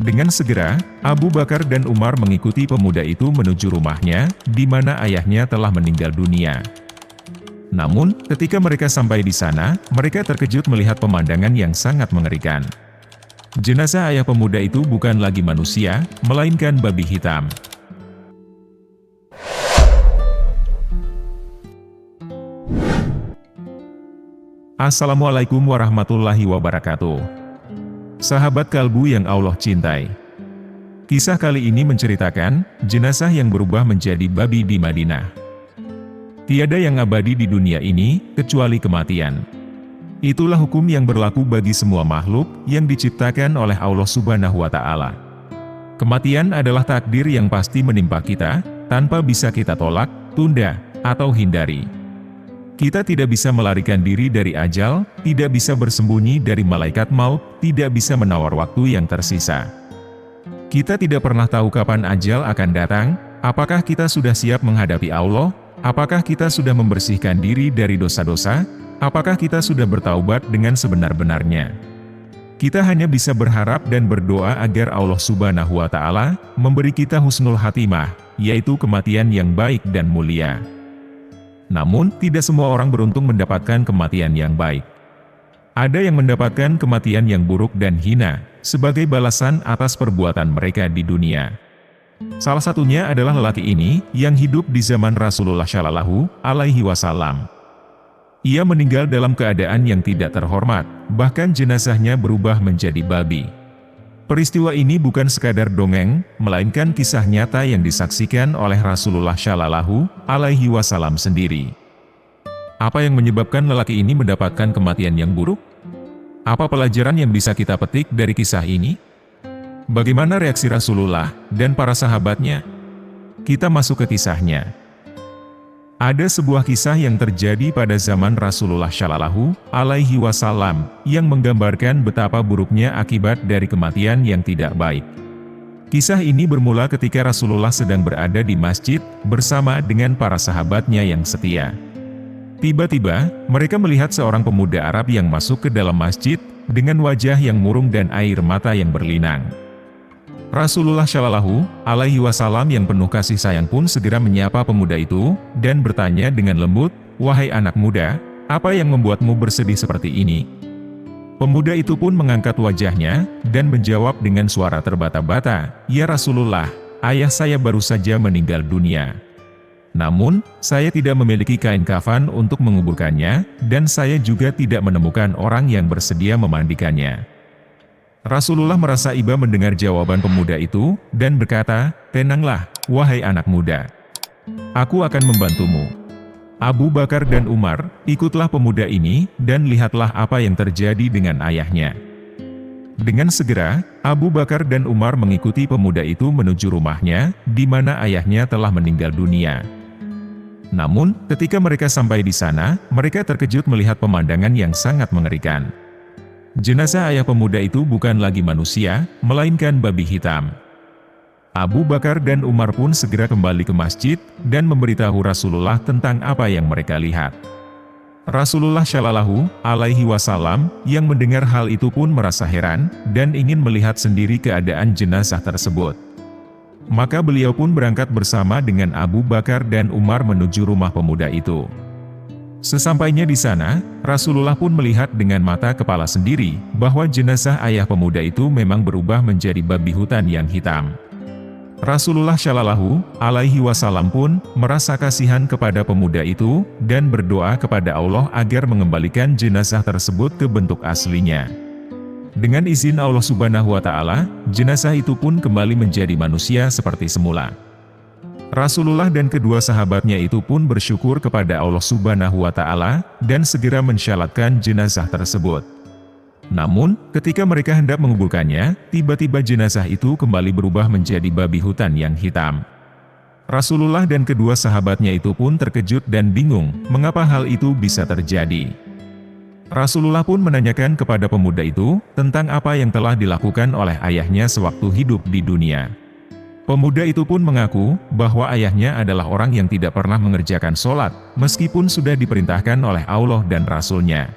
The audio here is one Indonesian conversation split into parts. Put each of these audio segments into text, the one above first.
Dengan segera, Abu Bakar dan Umar mengikuti pemuda itu menuju rumahnya, di mana ayahnya telah meninggal dunia. Namun, ketika mereka sampai di sana, mereka terkejut melihat pemandangan yang sangat mengerikan. Jenazah ayah pemuda itu bukan lagi manusia, melainkan babi hitam. Assalamualaikum warahmatullahi wabarakatuh. Sahabat kalbu yang Allah cintai. Kisah kali ini menceritakan jenazah yang berubah menjadi babi di Madinah. Tiada yang abadi di dunia ini, kecuali kematian. Itulah hukum yang berlaku bagi semua makhluk yang diciptakan oleh Allah Subhanahu wa Ta'ala. Kematian adalah takdir yang pasti menimpa kita, tanpa bisa kita tolak, tunda, atau hindari. Kita tidak bisa melarikan diri dari ajal, tidak bisa bersembunyi dari malaikat maut, tidak bisa menawar waktu yang tersisa. Kita tidak pernah tahu kapan ajal akan datang, apakah kita sudah siap menghadapi Allah, apakah kita sudah membersihkan diri dari dosa-dosa, apakah kita sudah bertaubat dengan sebenar-benarnya. Kita hanya bisa berharap dan berdoa agar Allah Subhanahu wa Ta'ala memberi kita husnul khatimah, yaitu kematian yang baik dan mulia. Namun, tidak semua orang beruntung mendapatkan kematian yang baik. Ada yang mendapatkan kematian yang buruk dan hina, sebagai balasan atas perbuatan mereka di dunia. Salah satunya adalah lelaki ini, yang hidup di zaman Rasulullah Shallallahu Alaihi Wasallam. Ia meninggal dalam keadaan yang tidak terhormat, bahkan jenazahnya berubah menjadi babi. Peristiwa ini bukan sekadar dongeng, melainkan kisah nyata yang disaksikan oleh Rasulullah Shallallahu Alaihi Wasallam sendiri. Apa yang menyebabkan lelaki ini mendapatkan kematian yang buruk? Apa pelajaran yang bisa kita petik dari kisah ini? Bagaimana reaksi Rasulullah dan para sahabatnya? Kita masuk ke kisahnya. Ada sebuah kisah yang terjadi pada zaman Rasulullah Shallallahu Alaihi Wasallam yang menggambarkan betapa buruknya akibat dari kematian yang tidak baik. Kisah ini bermula ketika Rasulullah sedang berada di masjid bersama dengan para sahabatnya yang setia. Tiba-tiba, mereka melihat seorang pemuda Arab yang masuk ke dalam masjid dengan wajah yang murung dan air mata yang berlinang. Rasulullah Shallallahu Alaihi Wasallam yang penuh kasih sayang pun segera menyapa pemuda itu, dan bertanya dengan lembut, "Wahai anak muda, apa yang membuatmu bersedih seperti ini?" Pemuda itu pun mengangkat wajahnya, dan menjawab dengan suara terbata-bata, "Ya Rasulullah, ayah saya baru saja meninggal dunia. Namun, saya tidak memiliki kain kafan untuk menguburkannya, dan saya juga tidak menemukan orang yang bersedia memandikannya." Rasulullah merasa iba mendengar jawaban pemuda itu, dan berkata, "Tenanglah, wahai anak muda. Aku akan membantumu." Abu Bakar dan Umar, ikutlah pemuda ini, dan lihatlah apa yang terjadi dengan ayahnya. Dengan segera, Abu Bakar dan Umar mengikuti pemuda itu menuju rumahnya, di mana ayahnya telah meninggal dunia. Namun, ketika mereka sampai di sana, mereka terkejut melihat pemandangan yang sangat mengerikan. Jenazah ayah pemuda itu bukan lagi manusia, melainkan babi hitam. Abu Bakar dan Umar pun segera kembali ke masjid, dan memberitahu Rasulullah tentang apa yang mereka lihat. Rasulullah Shallallahu Alaihi Wasallam yang mendengar hal itu pun merasa heran, dan ingin melihat sendiri keadaan jenazah tersebut. Maka beliau pun berangkat bersama dengan Abu Bakar dan Umar menuju rumah pemuda itu. Sesampainya di sana, Rasulullah pun melihat dengan mata kepala sendiri, bahwa jenazah ayah pemuda itu memang berubah menjadi babi hutan yang hitam. Rasulullah Shallallahu Alaihi Wasallam pun merasa kasihan kepada pemuda itu, dan berdoa kepada Allah agar mengembalikan jenazah tersebut ke bentuk aslinya. Dengan izin Allah Subhanahu wa Ta'ala, jenazah itu pun kembali menjadi manusia seperti semula. Rasulullah dan kedua sahabatnya itu pun bersyukur kepada Allah Subhanahu wa Ta'ala, dan segera mensyalatkan jenazah tersebut. Namun, ketika mereka hendak menguburkannya, tiba-tiba jenazah itu kembali berubah menjadi babi hutan yang hitam. Rasulullah dan kedua sahabatnya itu pun terkejut dan bingung, mengapa hal itu bisa terjadi. Rasulullah pun menanyakan kepada pemuda itu, tentang apa yang telah dilakukan oleh ayahnya sewaktu hidup di dunia. Pemuda itu pun mengaku bahwa ayahnya adalah orang yang tidak pernah mengerjakan sholat, meskipun sudah diperintahkan oleh Allah dan Rasul-Nya.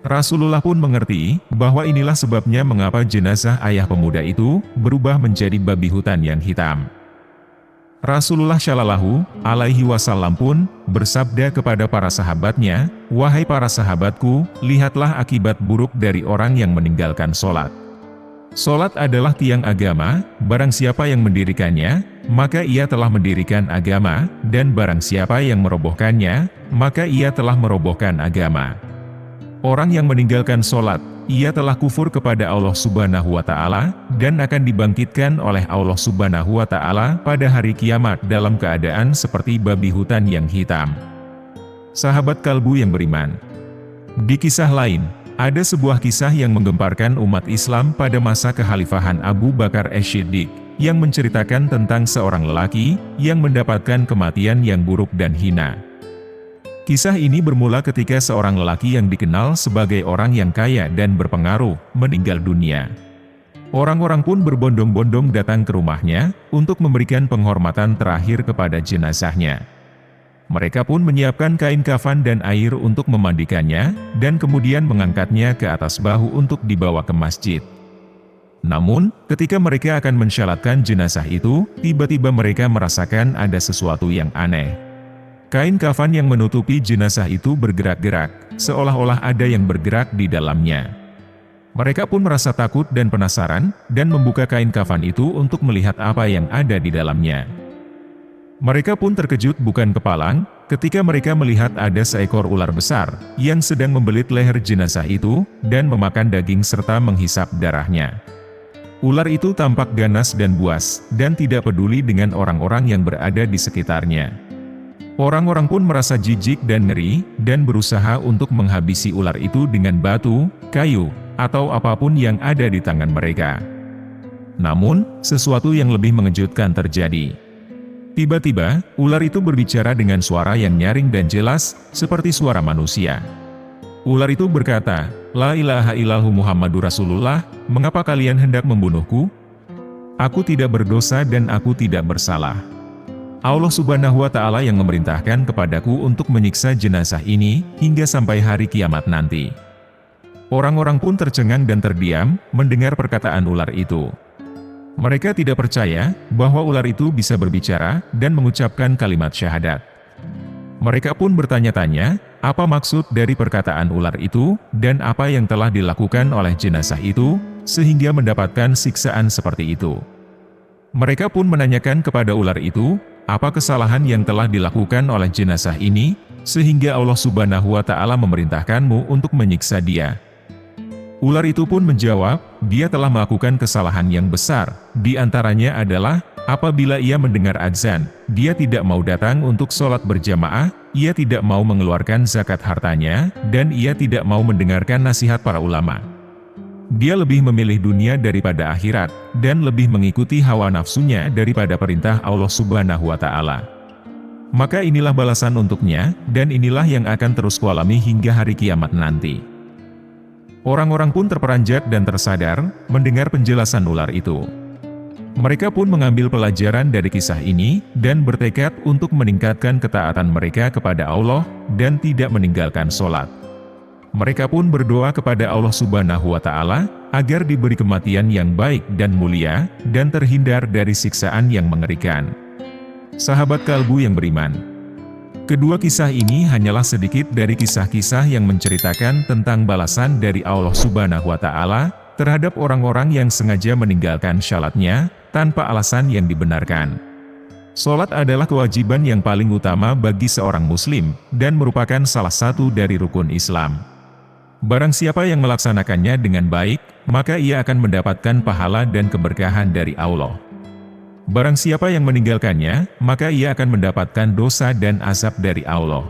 Rasulullah pun mengerti bahwa inilah sebabnya mengapa jenazah ayah pemuda itu berubah menjadi babi hutan yang hitam. Rasulullah Shallallahu Alaihi Wasallam pun bersabda kepada para sahabatnya, "Wahai para sahabatku, lihatlah akibat buruk dari orang yang meninggalkan sholat. Sholat adalah tiang agama, barang siapa yang mendirikannya, maka ia telah mendirikan agama, dan barang siapa yang merobohkannya, maka ia telah merobohkan agama. Orang yang meninggalkan sholat, ia telah kufur kepada Allah Subhanahu wa Ta'ala, dan akan dibangkitkan oleh Allah Subhanahu wa Ta'ala pada hari kiamat dalam keadaan seperti babi hutan yang hitam." Sahabat kalbu yang beriman, di kisah lain, ada sebuah kisah yang menggemparkan umat Islam pada masa kekhalifahan Abu Bakar Ash-Shiddiq, yang menceritakan tentang seorang lelaki yang mendapatkan kematian yang buruk dan hina. Kisah ini bermula ketika seorang lelaki yang dikenal sebagai orang yang kaya dan berpengaruh meninggal dunia. Orang-orang pun berbondong-bondong datang ke rumahnya untuk memberikan penghormatan terakhir kepada jenazahnya. Mereka pun menyiapkan kain kafan dan air untuk memandikannya, dan kemudian mengangkatnya ke atas bahu untuk dibawa ke masjid. Namun, ketika mereka akan mensyalatkan jenazah itu, tiba-tiba mereka merasakan ada sesuatu yang aneh. Kain kafan yang menutupi jenazah itu bergerak-gerak, seolah-olah ada yang bergerak di dalamnya. Mereka pun merasa takut dan penasaran, dan membuka kain kafan itu untuk melihat apa yang ada di dalamnya. Mereka pun terkejut bukan kepalang, ketika mereka melihat ada seekor ular besar, yang sedang membelit leher jenazah itu, dan memakan daging serta menghisap darahnya. Ular itu tampak ganas dan buas, dan tidak peduli dengan orang-orang yang berada di sekitarnya. Orang-orang pun merasa jijik dan ngeri, dan berusaha untuk menghabisi ular itu dengan batu, kayu, atau apapun yang ada di tangan mereka. Namun, sesuatu yang lebih mengejutkan terjadi. Tiba-tiba, ular itu berbicara dengan suara yang nyaring dan jelas, seperti suara manusia. Ular itu berkata, "La ilaha illallah Muhammadur Rasulullah, mengapa kalian hendak membunuhku? Aku tidak berdosa dan aku tidak bersalah. Allah Subhanahu wa Ta'ala yang memerintahkan kepadaku untuk menyiksa jenazah ini hingga sampai hari kiamat nanti." Orang-orang pun tercengang dan terdiam mendengar perkataan ular itu. Mereka tidak percaya bahwa ular itu bisa berbicara dan mengucapkan kalimat syahadat. Mereka pun bertanya-tanya, apa maksud dari perkataan ular itu, dan apa yang telah dilakukan oleh jenazah itu, sehingga mendapatkan siksaan seperti itu. Mereka pun menanyakan kepada ular itu, apa kesalahan yang telah dilakukan oleh jenazah ini, sehingga Allah Subhanahu wa Ta'ala memerintahkanmu untuk menyiksa dia. Ular itu pun menjawab, dia telah melakukan kesalahan yang besar, di antaranya adalah, apabila ia mendengar azan, dia tidak mau datang untuk sholat berjamaah, ia tidak mau mengeluarkan zakat hartanya, dan ia tidak mau mendengarkan nasihat para ulama. Dia lebih memilih dunia daripada akhirat, dan lebih mengikuti hawa nafsunya daripada perintah Allah Subhanahu wa Ta'ala. Maka inilah balasan untuknya, dan inilah yang akan terus kualami hingga hari kiamat nanti. Orang-orang pun terperanjat dan tersadar mendengar penjelasan ular itu. Mereka pun mengambil pelajaran dari kisah ini, dan bertekad untuk meningkatkan ketaatan mereka kepada Allah, dan tidak meninggalkan sholat. Mereka pun berdoa kepada Allah Subhanahu wa Ta'ala, agar diberi kematian yang baik dan mulia, dan terhindar dari siksaan yang mengerikan. Sahabat kalbu yang beriman, kedua kisah ini hanyalah sedikit dari kisah-kisah yang menceritakan tentang balasan dari Allah Subhanahu wa Ta'ala terhadap orang-orang yang sengaja meninggalkan syalatnya tanpa alasan yang dibenarkan. Sholat adalah kewajiban yang paling utama bagi seorang muslim, dan merupakan salah satu dari rukun Islam. Barang siapa yang melaksanakannya dengan baik, maka ia akan mendapatkan pahala dan keberkahan dari Allah. Barang siapa yang meninggalkannya, maka ia akan mendapatkan dosa dan azab dari Allah.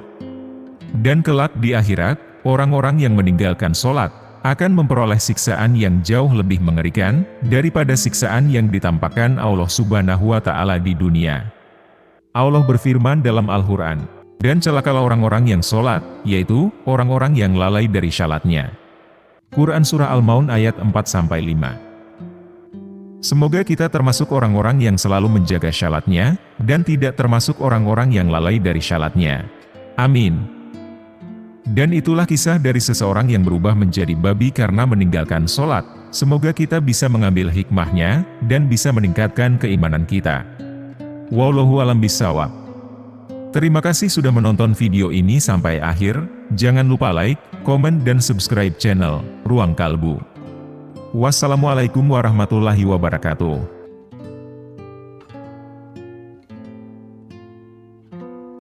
Dan kelak di akhirat, orang-orang yang meninggalkan sholat akan memperoleh siksaan yang jauh lebih mengerikan daripada siksaan yang ditampakkan Allah Subhanahu wa Ta'ala di dunia. Allah berfirman dalam Al-Quran, "Dan celakalah orang-orang yang sholat, yaitu orang-orang yang lalai dari syalatnya." Quran Surah Al-Maun ayat 4-5. Semoga kita termasuk orang-orang yang selalu menjaga syalatnya, dan tidak termasuk orang-orang yang lalai dari syalatnya. Amin. Dan itulah kisah dari seseorang yang berubah menjadi babi karena meninggalkan sholat. Semoga kita bisa mengambil hikmahnya, dan bisa meningkatkan keimanan kita. Wallahu a'lam bishawab. Terima kasih sudah menonton video ini sampai akhir. Jangan lupa like, komen dan subscribe channel Ruang Kalbu. Wassalamualaikum warahmatullahi wabarakatuh.